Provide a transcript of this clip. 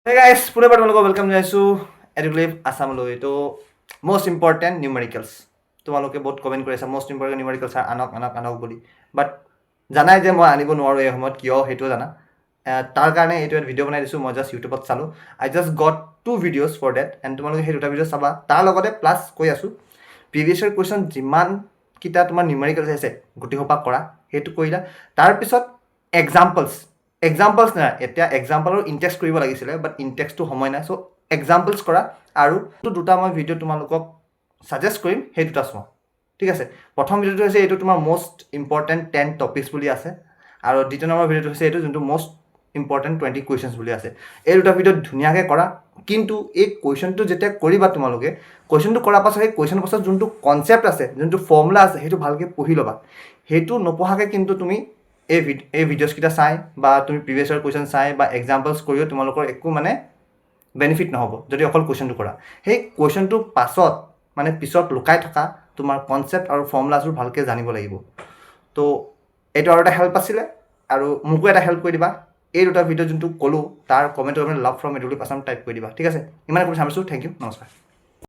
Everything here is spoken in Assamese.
Hey guys, পুনে বাৰ তোমালোকক ৱেলকাম জনাইছোঁ এডুকেটিভ আছামলৈ। তো মষ্ট ইম্পৰ্টেণ্ট নিউমেৰিকেলছ তোমালোকে বহুত কমেণ্ট কৰি আছা মষ্ট ইম্পৰ্টেণ্ট নিউমেৰিকেলছ আনক বুলি, বাট জানাই যে মই আনিব নোৱাৰোঁ এই সময়ত, কিয় সেইটোও জানা। তাৰ কাৰণে এইটো ভিডিঅ' বনাই দিছোঁ। মই জাষ্ট ইউটিউবত চালোঁ, I just got 2 videos for date, and তোমালোকে সেই 2টা ভিডিঅ' চাবা। তাৰ লগতে প্লাছ কৈ আছোঁ প্ৰিভিয়াছ ইয়াৰ কুৱেশ্যন যিমানকেইটা তোমাৰ নিউমেৰিকেলছ আছে গোটেইসোপা কৰা, সেইটো কৰিলা। তাৰপিছত এক্সাম্পলছ নাই, এতিয়া এক্সাম্পলৰ ইনটেক্স কৰিব লাগিছিলে, বাট ইনটেক্সটো সময় নাই। চ' এক্সাম্পলছ কৰা, আৰু 2টা মই ভিডিঅ' তোমালোকক ছাজেষ্ট কৰিম, সেই 2টা চোৱা, ঠিক আছে। প্ৰথম ভিডিঅ'টো হৈছে এইটো তোমাৰ মষ্ট ইম্পৰ্টেণ্ট 10 টপিকছ বুলি আছে, আৰু দ্বিতীয় নম্বৰ ভিডিঅ'টো হৈছে এইটো যোনটো মষ্ট ইম্পৰ্টেণ্ট 20 কুৱেশ্যনছ বুলি আছে। এই 2টা ভিডিঅ'ত ধুনীয়াকৈ কৰা, কিন্তু এই কুৱেশ্যনটো যেতিয়া কৰিবা তোমালোকে, কুৱেশ্যনটো কৰাৰ পাছত সেই কুৱেশ্যনৰ পাছত যোনটো কনচেপ্ট আছে, যোনটো ফৰ্মুলা আছে, সেইটো ভালকৈ পঢ়ি ল'বা। সেইটো নপঢ়াকৈ কিন্তু তুমি এই ভিডিঅ'ছকেইটা চাই বা তুমি প্ৰিভিয়াছ ইয়াৰ কুৱেশ্যন চাই বা এক্সাম্পলছ কৰিও তোমালোকৰ একো বেনিফিট নহ'ব যদি অকল কুৱেশ্যনটো কৰা। সেই কুৱেশ্যনটোৰ পিছত লুকাই থকা তোমাৰ কনচেপ্ট আৰু ফৰ্মুলাছবোৰ ভালকৈ জানিব লাগিব। তো এইটো আৰু এটা হেল্প আছিলে, আৰু মোকো এটা হেল্প কৰি দিবা। এই 2টা ভিডিঅ' যোনটো ক'লোঁ তাৰ কমেণ্টৰ love from Educative Assam type কৰি দিবা, ঠিক আছে। ইমানে কৰি চামিছোঁ। থেংক ইউ, নমস্কাৰ।